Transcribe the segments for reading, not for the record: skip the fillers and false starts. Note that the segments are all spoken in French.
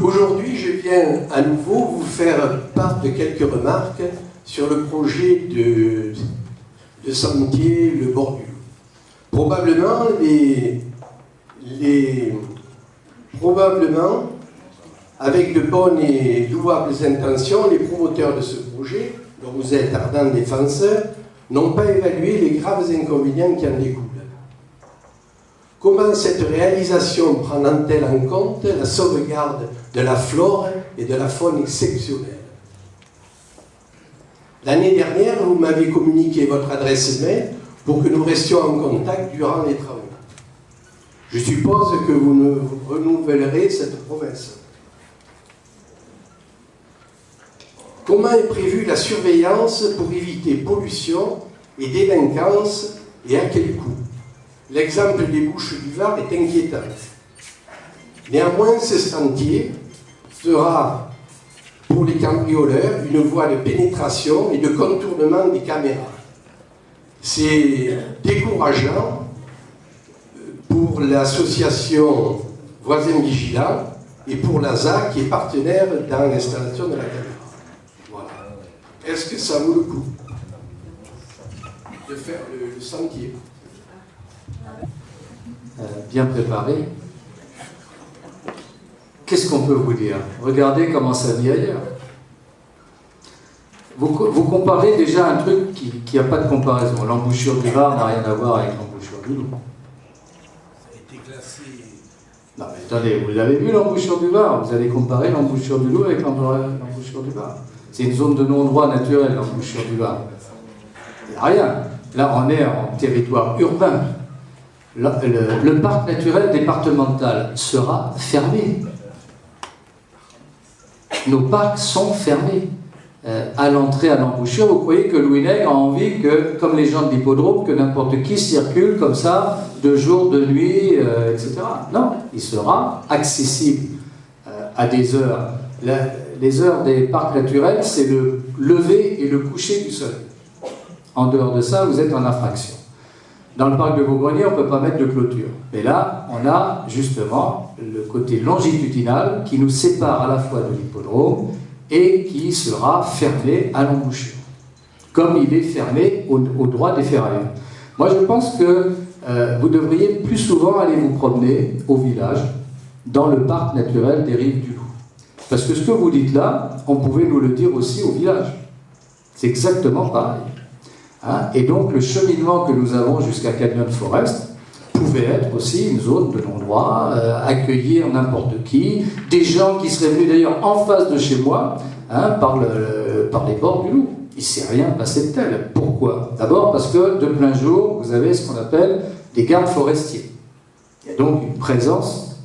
Aujourd'hui, je viens à nouveau vous faire part de quelques remarques sur le projet de sentier Le Bord du Loup. Probablement, avec de bonnes et louables intentions, les promoteurs de ce projet, dont vous êtes ardents défenseurs, n'ont pas évalué les graves inconvénients qui en découlent. Comment cette réalisation prend-elle en compte la sauvegarde de la flore et de la faune exceptionnelle? L'année dernière, vous m'avez communiqué votre adresse mail pour que nous restions en contact durant les travaux. Je suppose que vous nous renouvellerez cette promesse. Comment est prévue la surveillance pour éviter pollution et délinquance et à quel coût? L'exemple des Bouches du Var est inquiétant. Néanmoins, ce sentier sera pour les cambrioleurs une voie de pénétration et de contournement des caméras. C'est décourageant pour l'association Voisins Vigilants et pour l'ASA qui est partenaire dans l'installation de la caméra. Voilà. Est-ce que ça vaut le coup de faire le sentier? Bien préparé. Qu'est-ce qu'on peut vous dire? Regardez comment ça vit ailleurs. Vous comparez déjà un truc qui n'a pas de comparaison. L'embouchure du Var n'a rien à voir avec l'embouchure du Loup. Ça a été classé. Non mais attendez, vous l'avez vu l'embouchure du Var? Vous allez comparer l'embouchure du Loup avec l'embouchure du Var. C'est une zone de non-droit naturel, l'embouchure du Var. Il n'y a rien. Là, on est en territoire urbain. Le parc naturel départemental sera fermé. Nos parcs sont fermés. À l'entrée, à l'embouchure, vous croyez que Louis Nègre a envie que, comme les gens de l'hippodrome, que n'importe qui circule comme ça, de jour, de nuit, etc. Non, il sera accessible à des heures. Les heures des parcs naturels, c'est le lever et le coucher du soleil. En dehors de ça, vous êtes en infraction. Dans le parc de Vaugrenier, on ne peut pas mettre de clôture. Mais là, on a justement le côté longitudinal qui nous sépare à la fois de l'hippodrome et qui sera fermé à l'embouchure, comme il est fermé au droit des ferrailleurs. Moi, je pense que vous devriez plus souvent aller vous promener au village, dans le parc naturel des Rives du Loup. Parce que ce que vous dites là, on pouvait nous le dire aussi au village. C'est exactement pareil. Hein? Et donc le cheminement que nous avons jusqu'à Canyon Forest pouvait être aussi une zone de non-droit, accueillir n'importe qui, des gens qui seraient venus d'ailleurs en face de chez moi, hein, par les bords du Loup. Il ne s'est rien passé de tel. Pourquoi? D'abord parce que de plein jour, vous avez ce qu'on appelle des gardes forestiers. Il y a donc une présence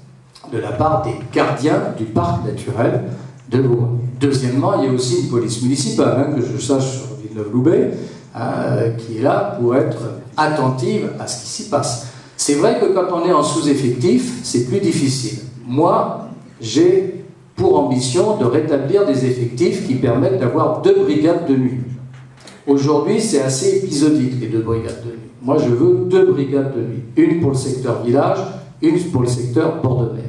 de la part des gardiens du parc naturel de Vaugrenier. Deuxièmement, il y a aussi une police municipale, hein, que je sache sur Villeneuve-Loubet, qui est là pour être attentive à ce qui s'y passe. C'est vrai que quand on est en sous-effectif, c'est plus difficile. Moi, j'ai pour ambition de rétablir des effectifs qui permettent d'avoir 2 brigades de nuit. Aujourd'hui, c'est assez épisodique, les 2 brigades de nuit. Moi, je veux 2 brigades de nuit. Une pour le secteur village, une pour le secteur bord de mer.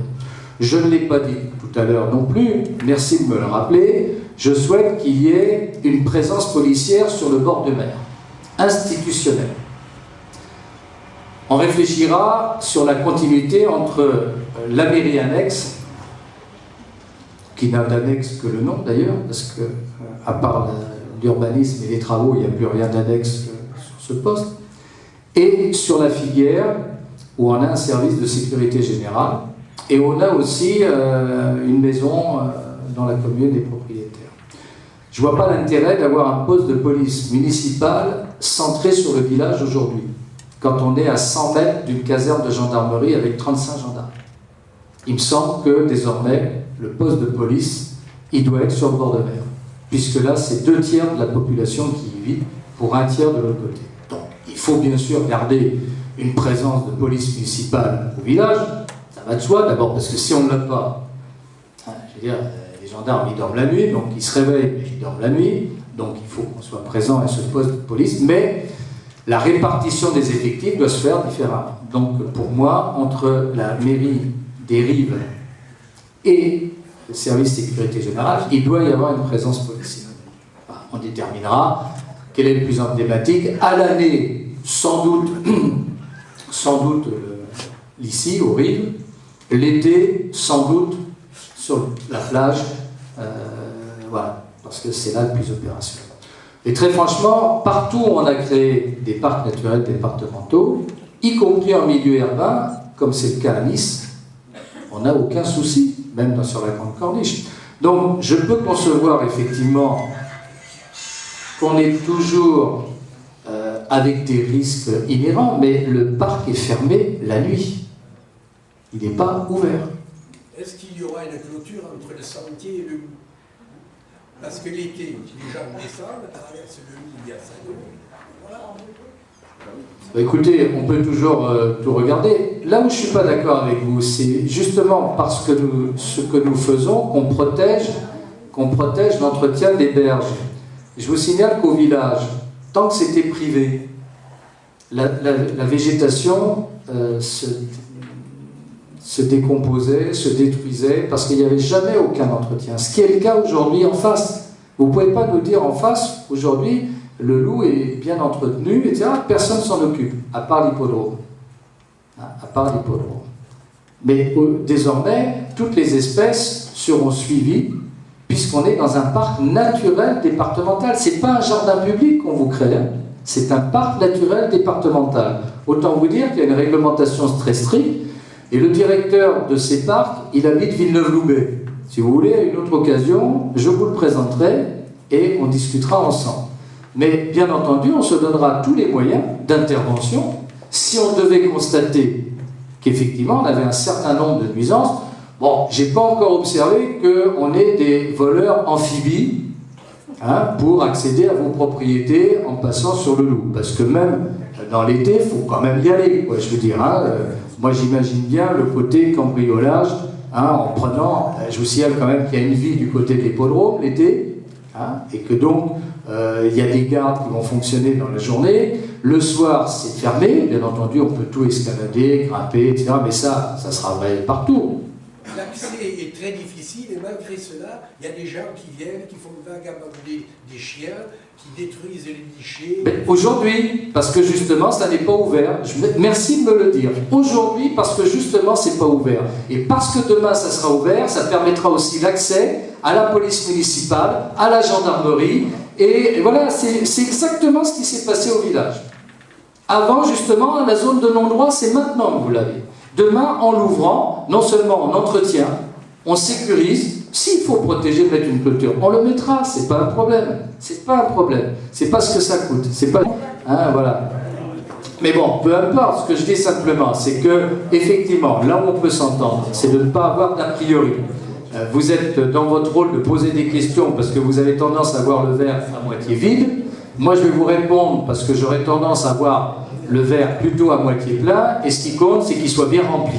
Je ne l'ai pas dit tout à l'heure non plus, merci de me le rappeler. Je souhaite qu'il y ait une présence policière sur le bord de mer, institutionnelle. On réfléchira sur la continuité entre la mairie annexe, qui n'a d'annexe que le nom d'ailleurs, parce que, à part l'urbanisme et les travaux, il n'y a plus rien d'annexe sur ce poste, et sur la Figuière, où on a un service de sécurité générale, et on a aussi une maison dans la commune des propriétaires. Je ne vois pas l'intérêt d'avoir un poste de police municipale centré sur le village aujourd'hui, quand on est à 100 mètres d'une caserne de gendarmerie avec 35 gendarmes. Il me semble que désormais, le poste de police, il doit être sur le bord de mer, puisque là, c'est 2 tiers de la population qui y vit pour 1 tiers de l'autre côté. Donc, il faut bien sûr garder une présence de police municipale au village, ça va de soi, d'abord parce que si on ne l'a pas, je veux dire, les gendarmes, ils dorment la nuit, donc ils se réveillent, mais ils dorment la nuit, donc il faut qu'on soit présent à ce poste de police, mais la répartition des effectifs doit se faire différemment. Donc pour moi, entre la mairie des Rives et le service sécurité générale, il doit y avoir une présence policière. Enfin, on déterminera quel est le plus emblématique. À l'année, sans doute ici, aux rives. L'été, sans doute, sur la plage. Voilà, parce que c'est là le plus opérationnel. Et très franchement, partout où on a créé des parcs naturels départementaux, y compris en milieu urbain, comme c'est le cas à Nice, on n'a aucun souci, même sur la Grande Corniche. Donc, je peux concevoir effectivement qu'on est toujours avec des risques inhérents, mais le parc est fermé la nuit. Il n'est pas ouvert. Est-ce qu'il y aura une clôture entre le sentier et le loup? Parce que l'été, les gens descendent, traversent le loup, il y a ça. Voilà. Écoutez, on peut toujours tout regarder. Là où je ne suis pas d'accord avec vous, c'est justement parce que ce que nous faisons qu'on protège l'entretien des berges. Je vous signale qu'au village, tant que c'était privé, la végétation se décomposait, se détruisait, parce qu'il n'y avait jamais aucun entretien. Ce qui est le cas aujourd'hui en face. Vous ne pouvez pas nous dire en face, aujourd'hui, le loup est bien entretenu, etc. Personne ne s'en occupe, à part l'hippodrome. À part l'hippodrome. Mais désormais, toutes les espèces seront suivies, puisqu'on est dans un parc naturel départemental. Ce n'est pas un jardin public qu'on vous crée, hein. C'est un parc naturel départemental. Autant vous dire qu'il y a une réglementation très stricte, et le directeur de ces parcs, il habite Villeneuve-Loubet. Si vous voulez, à une autre occasion, je vous le présenterai et on discutera ensemble. Mais bien entendu, on se donnera tous les moyens d'intervention si on devait constater qu'effectivement on avait un certain nombre de nuisances. Bon, je n'ai pas encore observé qu'on ait des voleurs amphibies pour accéder à vos propriétés en passant sur le loup. Parce que même dans l'été, il faut quand même y aller, quoi, je veux dire. Moi, j'imagine bien le côté cambriolage, en prenant... Je vous signale quand même qu'il y a une vie du côté de l'hippodrome l'été, et que donc, il y a des gardes qui vont fonctionner dans la journée. Le soir, c'est fermé. Bien entendu, on peut tout escalader, grimper, etc. Mais ça sera vrai partout. L'accès est très difficile et malgré cela, il y a des gens qui viennent, qui font vagabonder des chiens, qui détruisent les nichés. Aujourd'hui, parce que justement, ça n'est pas ouvert. Merci de me le dire. Aujourd'hui, parce que justement, c'est pas ouvert. Et parce que demain, ça sera ouvert, ça permettra aussi l'accès à la police municipale, à la gendarmerie. Et voilà, c'est exactement ce qui s'est passé au village. Avant, justement, la zone de non-droit, c'est maintenant que vous l'avez. Demain, en l'ouvrant, non seulement on entretient, on sécurise. S'il faut protéger, mettre une clôture, on le mettra, c'est pas un problème. C'est pas un problème. C'est pas ce que ça coûte. C'est pas... voilà. Mais bon, peu importe, ce que je dis simplement, c'est que, effectivement, là où on peut s'entendre, c'est de ne pas avoir d'a priori. Vous êtes dans votre rôle de poser des questions parce que vous avez tendance à voir le verre à moitié vide. Moi, je vais vous répondre parce que j'aurais tendance à voir le verre plutôt à moitié plein, et ce qui compte, c'est qu'il soit bien rempli,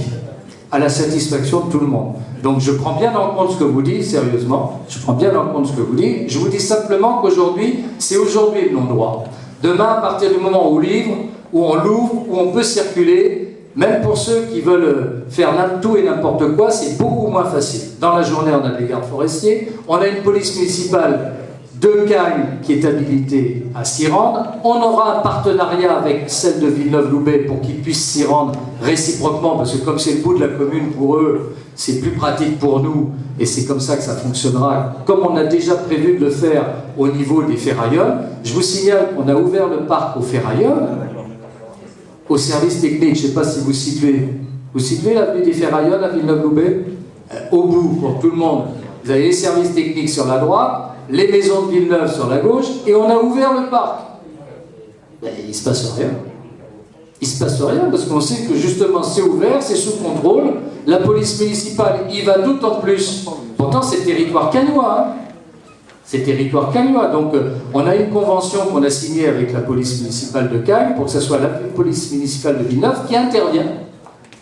à la satisfaction de tout le monde. Donc je prends bien en compte ce que vous dites, sérieusement, je prends bien en compte ce que vous dites. Je vous dis simplement qu'aujourd'hui, c'est aujourd'hui le non-droit. Demain, à partir du moment où on livre, où on l'ouvre, où on peut circuler, même pour ceux qui veulent faire tout et n'importe quoi, c'est beaucoup moins facile. Dans la journée, on a des gardes forestiers, on a une police municipale de Cagnes qui est habilitée à s'y rendre. On aura un partenariat avec celle de Villeneuve-Loubet pour qu'ils puissent s'y rendre réciproquement, parce que comme c'est le bout de la commune pour eux, c'est plus pratique pour nous, et c'est comme ça que ça fonctionnera, comme on a déjà prévu de le faire au niveau des ferrailleurs. Je vous signale qu'on a ouvert le parc aux ferrailleurs, au service technique. Je ne sais pas si vous situez. Vous situez l'avenue des ferrailleurs à Villeneuve-Loubet? Au bout, pour tout le monde, vous avez les services techniques sur la droite, les maisons de Villeneuve sur la gauche, et on a ouvert le parc. Il ne se passe rien. Il ne se passe rien, parce qu'on sait que justement c'est ouvert, c'est sous contrôle, la police municipale y va d'autant plus. Pourtant c'est territoire cagnois. C'est territoire cagnois. Donc on a une convention qu'on a signée avec la police municipale de Cagnes, pour que ce soit la police municipale de Villeneuve qui intervient,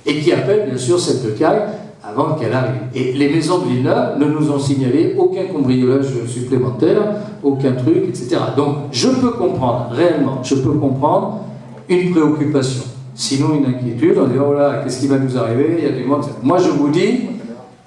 et qui appelle bien sûr celle de Cagnes, avant qu'elle arrive. Et les maisons de Villeneuve ne nous ont signalé aucun cambriolage supplémentaire, aucun truc, etc. Donc je peux comprendre, réellement, je peux comprendre une préoccupation. Sinon une inquiétude, on dit oh là, qu'est-ce qui va nous arriver? Il y a du monde. Moi je vous dis,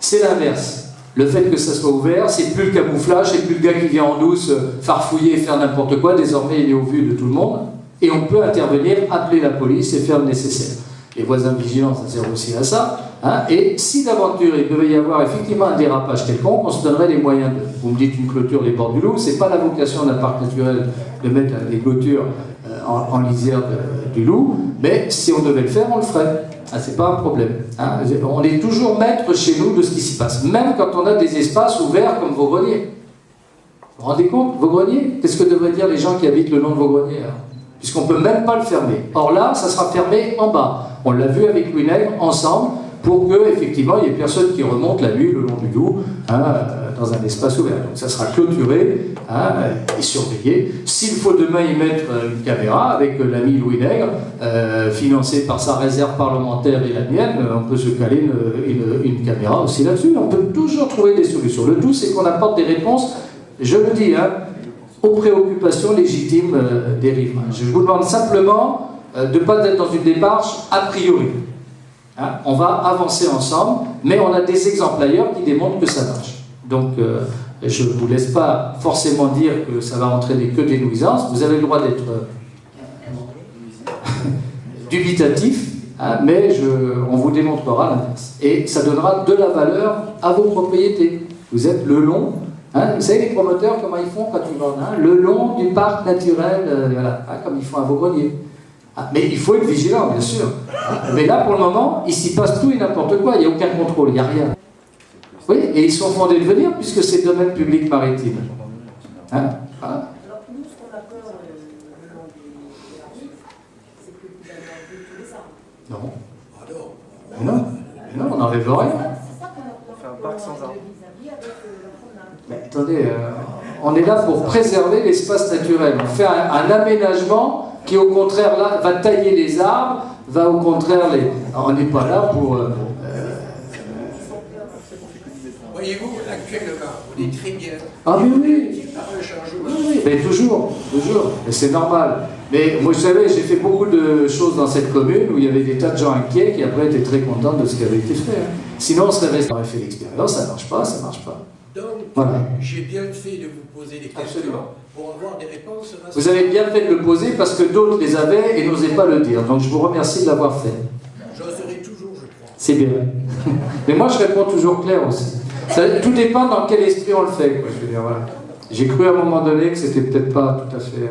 c'est l'inverse. Le fait que ça soit ouvert, c'est plus le camouflage, c'est plus le gars qui vient en douce farfouiller et faire n'importe quoi. Désormais, il est au vu de tout le monde. Et on peut intervenir, appeler la police et faire le nécessaire. Les voisins vigilants, ça sert aussi à ça. Hein. Et si d'aventure il devait y avoir effectivement un dérapage quelconque, on se donnerait les moyens de... Vous me dites une clôture des bords du Loup, c'est pas la vocation d'un parc naturel de mettre des clôtures en lisière du loup, mais si on devait le faire, on le ferait. Ah, c'est pas un problème. Hein. On est toujours maître chez nous de ce qui s'y passe, même quand on a des espaces ouverts comme vos greniers. Vous vous rendez compte, vos greniers? Qu'est-ce que devraient dire les gens qui habitent le long de vos greniers? Puisqu'on ne peut même pas le fermer. Or là, ça sera fermé en bas. On l'a vu avec Louis Nègre, ensemble, pour que effectivement il n'y ait personne qui remonte la nuit le long du Loup, hein, dans un espace ouvert. Donc ça sera clôturé, hein, et surveillé. S'il faut demain y mettre une caméra avec l'ami Louis Nègre, financée par sa réserve parlementaire et la mienne, on peut se caler une caméra aussi là-dessus. On peut toujours trouver des solutions. Le tout, c'est qu'on apporte des réponses, je le dis, hein, aux préoccupations légitimes des riverains. Je vous demande simplement de ne pas être dans une démarche a priori. Hein, on va avancer ensemble, mais on a des exemples ailleurs qui démontrent que ça marche. Donc, je ne vous laisse pas forcément dire que ça va entraîner que des nuisances. Vous avez le droit d'être dubitatif, hein, mais on vous démontrera l'inverse. Et ça donnera de la valeur à vos propriétés. Vous êtes le long. Hein, vous savez les promoteurs, comment ils font quand ils vendent, hein, le long du parc naturel, voilà, hein, comme ils font à vos greniers. Ah, mais il faut être vigilant, bien sûr. Mais là, pour le moment, il s'y passe tout et n'importe quoi. Il n'y a aucun contrôle, il n'y a rien. Oui, et ils sont fondés de venir puisque c'est le domaine public maritime. Hein, voilà. Alors, nous, ce qu'on a peur le long des rives, c'est que vous allez enlever tous les arbres. Non. Mais non. Mais non, on n'enlève rien. C'est ça qu'on a peur. Faire un parc sans arbres. Vis-à-vis avec la promenade. Mais attendez, on est là pour préserver l'espace naturel. On fait un aménagement qui, au contraire, là, va tailler les arbres, va au contraire les... On n'est pas là pour... Voyez-vous, actuellement, on est très bien. Ah mais oui, Par un changement. oui, mais toujours. Et c'est normal. Mais moi, vous savez, j'ai fait beaucoup de choses dans cette commune où il y avait des tas de gens inquiets qui après étaient très contents de ce qui avait été fait. Hein. Sinon, on serait resté, on aurait fait l'expérience, ça ne marche pas, ça ne marche pas. Donc, Voilà. j'ai bien fait de vous poser des questions. Absolument. Pour avoir des réponses. Vous avez bien fait de le poser parce que d'autres les avaient et n'osaient pas le dire. Donc je vous remercie de l'avoir fait. J'oserai toujours, je crois. C'est bien. Mais moi, je réponds toujours clair aussi. Tout dépend dans quel esprit on le fait. Quoi, je veux dire, voilà. J'ai cru à un moment donné que c'était peut-être pas tout à fait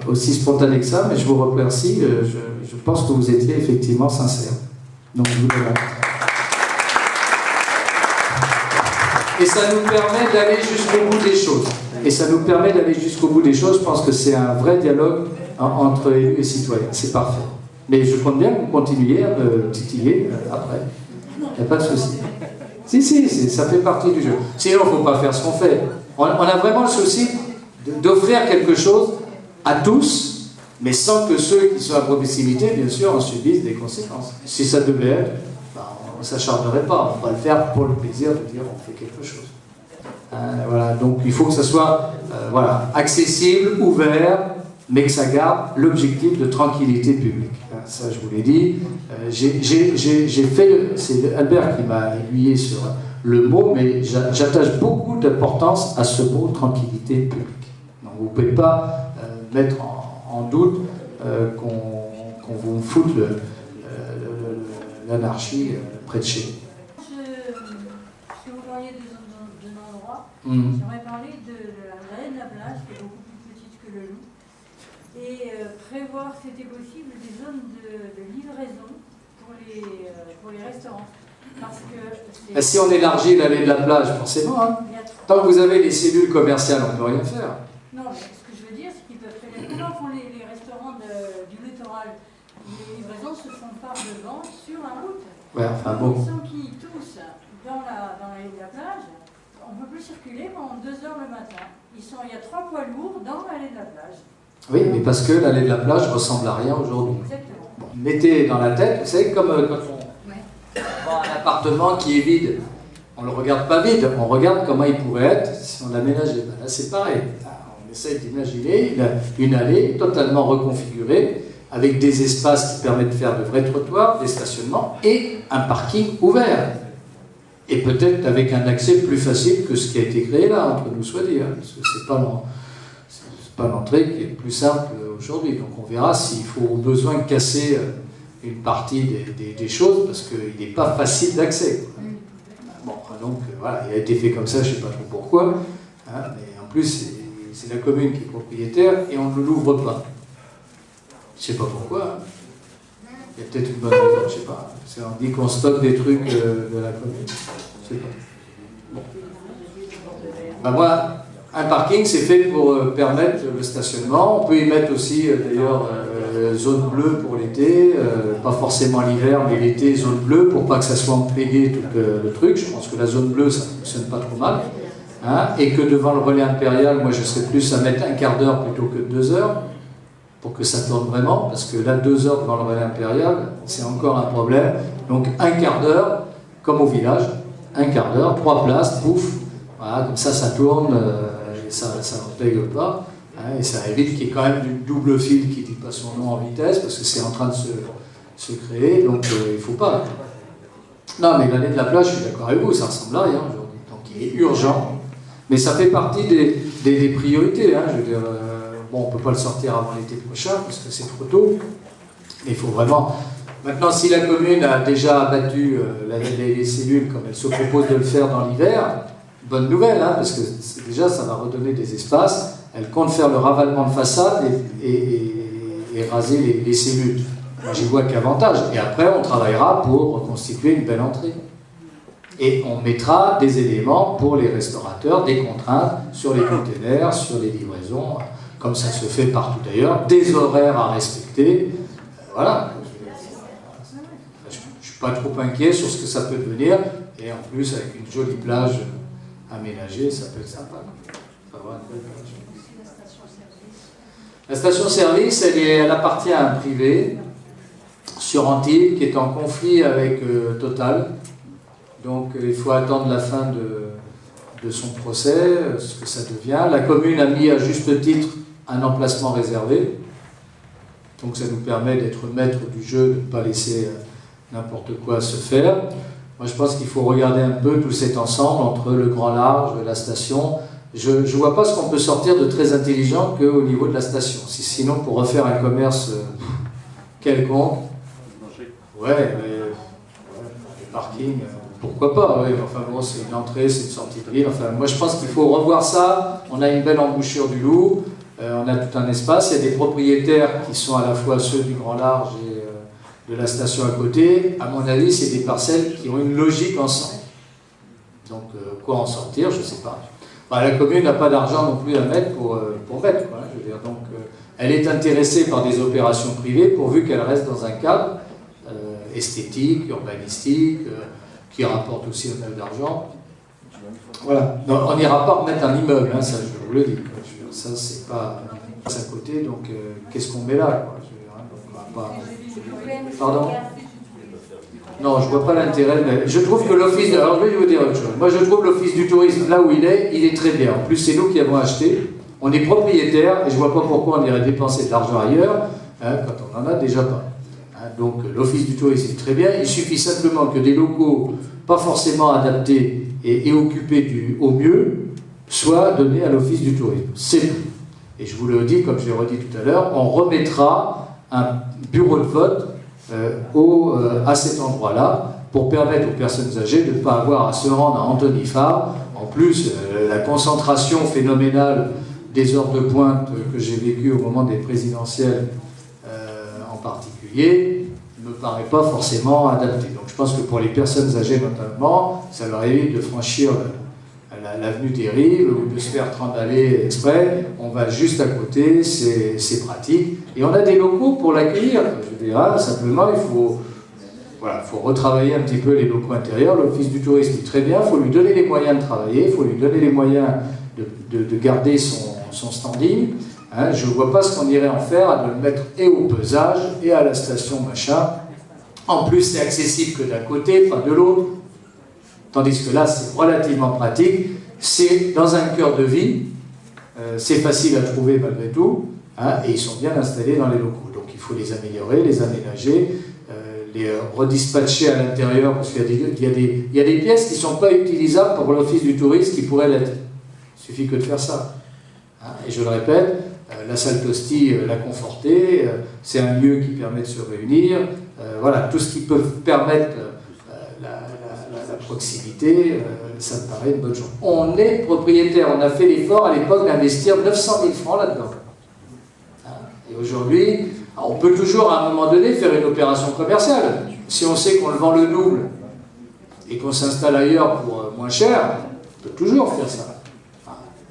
aussi spontané que ça, mais je vous remercie. Je pense que vous étiez effectivement sincère. Donc je vous le remercie. Et ça nous permet d'aller jusqu'au bout des choses. Je pense que c'est un vrai dialogue entre élus et citoyens. C'est parfait. Mais je compte bien que vous continuiez à me titiller après. Il n'y a pas de souci. Si, ça fait partie du jeu. Sinon, il ne faut pas faire ce qu'on fait. On a vraiment le souci d'offrir quelque chose à tous, mais sans que ceux qui sont à proximité, bien sûr, en subissent des conséquences. Si ça devait être, on ne s'acharnerait pas. On va le faire pour le plaisir de dire on fait quelque chose. Voilà, donc il faut que ça soit accessible, ouvert, mais que ça garde l'objectif de tranquillité publique. Ça, je vous l'ai dit. J'ai fait, c'est Albert qui m'a aiguillé sur le mot, mais j'attache beaucoup d'importance à ce mot tranquillité publique. Donc vous ne pouvez pas mettre en doute qu'on vous foute l'anarchie près de chez vous. Si vous parliez d'un endroit, j'aurais parlé de l'allée de la plage, qui est beaucoup plus petite que le Loup, et prévoir, si c'était possible, des zones de livraison pour les restaurants. Parce que si on élargit l'allée de la plage, forcément, hein. Tant que vous avez les cellules commerciales, on ne peut rien faire. Non, mais ce que je veux dire, c'est qu'ils peuvent faire... Comment font les restaurants du littoral? Les livraisons se font par devant sur la route. Ouais, enfin bon. Ils sont qui tous dans l'allée de la plage, on ne peut plus circuler pendant 2 heures le matin. Il y a 3 poids lourds dans l'allée de la plage. Oui, mais parce que l'allée de la plage ressemble à rien aujourd'hui. Exactement. Bon, mettez dans la tête, vous savez, comme quand on voit un appartement qui est vide, on ne le regarde pas vide, on regarde comment il pourrait être si on l'aménageait. Ben là, c'est pareil. On essaie d'imaginer une allée totalement reconfigurée, avec des espaces qui permettent de faire de vrais trottoirs, des stationnements et un parking ouvert. et peut-être avec un accès plus facile que ce qui a été créé là, entre nous soit dit, hein, parce que c'est pas l'entrée qui est le plus simple aujourd'hui. Donc on verra s'il faut au besoin casser une partie des choses, parce qu'il n'est pas facile d'accès. Bon, donc voilà, il a été fait comme ça, je ne sais pas trop pourquoi, hein, mais en plus c'est la commune qui est propriétaire et on ne l'ouvre pas. Je ne sais pas pourquoi. Hein. Il y a peut-être une bonne raison, je ne sais pas. On dit qu'on stocke des trucs de la commune. Je ne sais pas. Bon. Ben moi, un parking, c'est fait pour permettre le stationnement. On peut y mettre aussi, d'ailleurs, zone bleue pour l'été, pas forcément l'hiver, mais l'été, zone bleue, pour pas que ça soit emplégué tout le truc. Je pense que la zone bleue, ça ne fonctionne pas trop mal. Hein, et que devant le relais impérial, moi, je serais plus à mettre un quart d'heure plutôt que 2 heures, pour que ça tourne vraiment, parce que là, 2 heures devant le relais impérial, c'est encore un problème. Donc, un quart d'heure, comme au village, un quart d'heure, 3 places, pouf, voilà, comme ça tourne, ça ne pègue pas, hein, et ça évite qu'il y ait quand même du double fil qui ne dit pas son nom en vitesse, parce que c'est en train de se créer, donc il ne faut pas. Non, mais l'année de la plage, je suis d'accord avec vous, ça ressemble à rien aujourd'hui, donc il est urgent, mais ça fait partie des priorités, hein, je veux dire. Bon, on ne peut pas le sortir avant l'été prochain, parce que c'est trop tôt. Mais il faut vraiment... Maintenant, si la commune a déjà abattu les cellules, comme elle se propose de le faire dans l'hiver, bonne nouvelle, hein, parce que déjà, ça va redonner des espaces. Elle compte faire le ravalement de façade et raser les cellules. Moi, j'y vois qu'avantage. Et après, on travaillera pour reconstituer une belle entrée. Et on mettra des éléments pour les restaurateurs, des contraintes sur les containers, sur les livraisons, comme ça se fait partout d'ailleurs, des horaires à respecter. Voilà. Je ne suis pas trop inquiet sur ce que ça peut devenir. Et en plus, avec une jolie plage aménagée, ça peut être sympa. Ça va, la station-service, elle appartient à un privé sur Antibes qui est en conflit avec Total. Donc il faut attendre la fin de son procès, ce que ça devient. La commune a mis à juste titre un emplacement réservé. Donc ça nous permet d'être maître du jeu, de ne pas laisser n'importe quoi se faire. Moi je pense qu'il faut regarder un peu tout cet ensemble entre le grand large, la station. Je ne vois pas ce qu'on peut sortir de très intelligent qu'au niveau de la station. Sinon pour refaire un commerce quelconque, ouais, parking, pourquoi pas, oui. Enfin bon, c'est une entrée, c'est une sortie de ville. Enfin, moi je pense qu'il faut revoir ça. On a une belle embouchure du Loup, on a tout un espace, il y a des propriétaires qui sont à la fois ceux du Grand Large et de la station à côté. À mon avis, c'est des parcelles qui ont une logique ensemble. Donc, quoi en sortir, je ne sais pas. Bah, la commune n'a pas d'argent non plus à mettre pour mettre, quoi, je veux dire. Donc, elle est intéressée par des opérations privées pourvu qu'elle reste dans un cadre esthétique, urbanistique, qui rapporte aussi un peu d'argent. Voilà. Donc, on n'ira pas remettre un immeuble, hein, ça je vous le dis. Ça, c'est pas à côté, donc qu'est-ce qu'on met là, quoi, je veux dire, hein, donc, on va pas... Pardon ? Non, je ne vois pas l'intérêt, mais je trouve que l'office... Alors, je vais vous dire autre chose. Moi, je trouve l'office du tourisme, là où il est très bien. En plus, c'est nous qui avons acheté. On est propriétaire, et je ne vois pas pourquoi on irait dépenser de l'argent ailleurs, hein, quand on n'en a déjà pas. Donc l'office du tourisme est très bien, il suffit simplement que des locaux pas forcément adaptés et occupés au mieux soient donnés à l'office du tourisme. C'est tout. Et je vous le dis, comme je l'ai redit tout à l'heure, on remettra un bureau de vote à cet endroit-là pour permettre aux personnes âgées de ne pas avoir à se rendre à Antony Fabre. En plus, la concentration phénoménale des heures de pointe que j'ai vécues au moment des présidentielles en particulier, ne me paraît pas forcément adapté. Donc je pense que pour les personnes âgées notamment, ça leur évite de franchir l'avenue des Rives ou de se faire trimballer exprès. On va juste à côté, c'est pratique. Et on a des locaux pour l'accueillir. Je dirais, simplement, il faut retravailler un petit peu les locaux intérieurs. L'office du tourisme est très bien, il faut lui donner les moyens de travailler, il faut lui donner les moyens de garder son standing. Hein, je ne vois pas ce qu'on irait en faire à de le mettre et au pesage et à la station machin. En plus, c'est accessible que d'un côté, pas de l'autre. Tandis que là, c'est relativement pratique. C'est dans un cœur de ville. C'est facile à trouver malgré tout. Hein, et ils sont bien installés dans les locaux. Donc il faut les améliorer, les aménager, les redispatcher à l'intérieur, parce qu'il y a des pièces qui ne sont pas utilisables pour l'office du tourisme qui pourraient l'être. Il suffit que de faire ça. Et je le répète, la salle Tosti l'a conforté, c'est un lieu qui permet de se réunir, voilà, tout ce qui peut permettre la proximité, ça me paraît une bonne chose. On est propriétaire, on a fait l'effort à l'époque d'investir 900 000 francs là-dedans. Et aujourd'hui, on peut toujours à un moment donné faire une opération commerciale. Si on sait qu'on le vend le double et qu'on s'installe ailleurs pour moins cher, on peut toujours faire ça.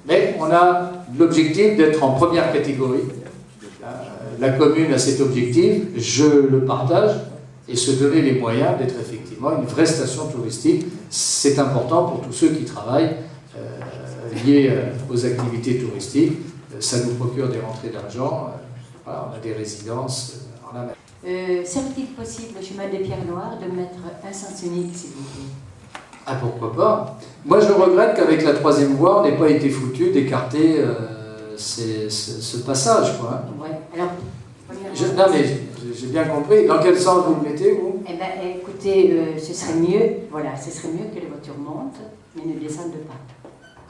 Mais on a l'objectif d'être en première catégorie. La commune a cet objectif, je le partage, et se donner les moyens d'être effectivement une vraie station touristique. C'est important pour tous ceux qui travaillent liés aux activités touristiques. Ça nous procure des rentrées d'argent. Voilà, on a des résidences en la mer. Serait-il possible, au chemin des Pierres Noires, de mettre un sens unique, s'il vous plaît? Ah, pourquoi pas? Moi, je regrette qu'avec la troisième voie, on n'ait pas été foutu d'écarter ce passage, quoi. Ouais. Alors, non, mais j'ai bien compris. Dans quel sens vous le mettez, vous? Eh bien, écoutez, ce serait mieux, voilà, ce serait mieux que les voitures montent, mais ne descendent pas.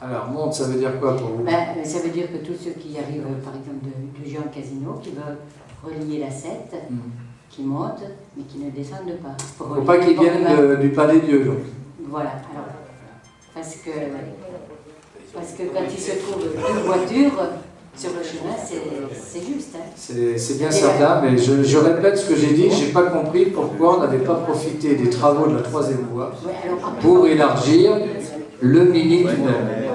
Alors, monte, ça veut dire quoi pour vous? Ça veut dire que tous ceux qui arrivent, par exemple, de Jean Casino, qui veulent relier la 7, qui montent, mais qui ne descendent pas. Il ne faut pas qu'ils viennent du Palais Dieu, donc. Voilà, alors, parce que quand il se trouve deux voitures sur le chemin, c'est juste. Hein. C'est bien certain, mais je répète ce que j'ai dit, je n'ai pas compris pourquoi on n'avait pas profité des travaux de la troisième voie pour élargir le mini-tunnel.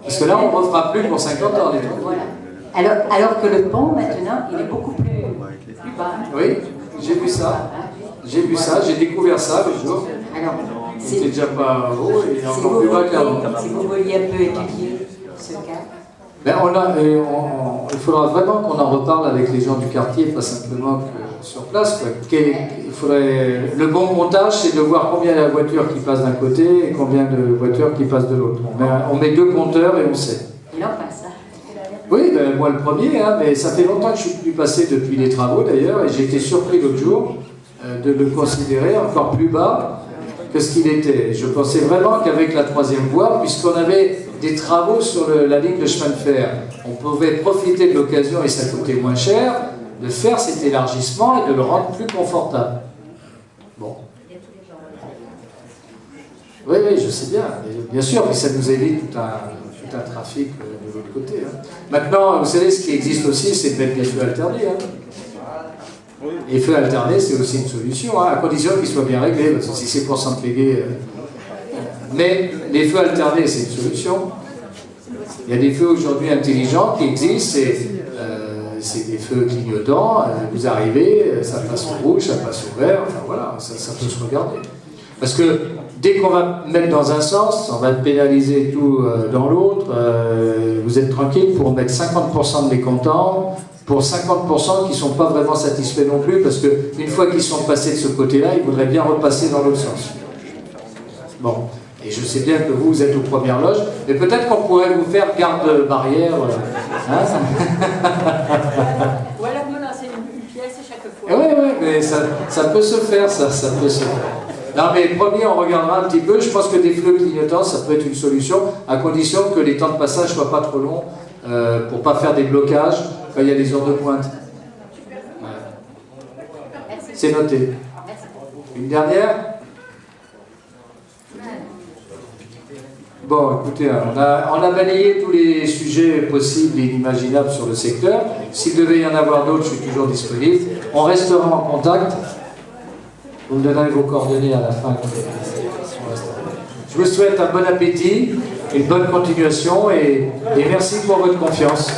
Parce que là, on ne refera plus pour 50 ans, les trucs. Voilà. Alors que le pont, maintenant, il est beaucoup plus bas. Oui, j'ai vu ça. J'ai vu ça, j'ai découvert ça le jour. Alors, c'était déjà pas haut et encore plus bas qu'avant. Si vous vouliez un peu étudier ce cas. Ben il faudra vraiment qu'on en reparle avec les gens du quartier, pas simplement que sur place. Quoi. Il faudrait, le bon montage, c'est de voir combien il y a de voitures qui passent d'un côté et combien de voitures qui passent de l'autre. On met deux compteurs et on sait. Et on passe. Oui, ben, moi le premier, hein, mais ça fait longtemps que je suis plus passé depuis les travaux d'ailleurs, et j'ai été surpris l'autre jour de le considérer encore plus bas que ce qu'il était. Je pensais vraiment qu'avec la troisième voie, puisqu'on avait des travaux sur la ligne de chemin de fer, on pouvait profiter de l'occasion, et ça coûtait moins cher, de faire cet élargissement et de le rendre plus confortable. Bon. Oui, je sais bien. Bien sûr, mais ça nous évite tout un trafic de l'autre côté. Hein. Maintenant, vous savez, ce qui existe aussi, c'est de mettre des feux alternés. Hein. Les feux alternés, c'est aussi une solution, hein, à condition qu'ils soient bien réglés, parce que si c'est pour s'enpléguer... Mais les feux alternés, c'est une solution. Il y a des feux aujourd'hui intelligents qui existent, c'est des feux clignotants, vous arrivez, ça passe au rouge, ça passe au vert, enfin voilà, ça peut se regarder. Parce que dès qu'on va mettre dans un sens, on va pénaliser tout dans l'autre, vous êtes tranquille pour mettre 50% de mécontents, pour 50% qui ne sont pas vraiment satisfaits non plus, parce qu'une fois qu'ils sont passés de ce côté-là, ils voudraient bien repasser dans l'autre sens. Bon, et je sais bien que vous êtes aux premières loges, mais peut-être qu'on pourrait vous faire garde-barrière. Hein, ou alors me lancer une pièce à chaque fois. Oui, mais ça peut se faire, ça peut se faire. Non, mais premier, on regardera un petit peu. Je pense que des feux clignotants, ça peut être une solution, à condition que les temps de passage ne soient pas trop longs, pour ne pas faire des blocages quand il y a des heures de pointe. Ouais. C'est noté. Une dernière? Bon, écoutez, on a balayé tous les sujets possibles et inimaginables sur le secteur. S'il devait y en avoir d'autres, je suis toujours disponible. On restera en contact. Vous me donnerez vos coordonnées à la fin. Je vous souhaite un bon appétit, une bonne continuation et merci pour votre confiance.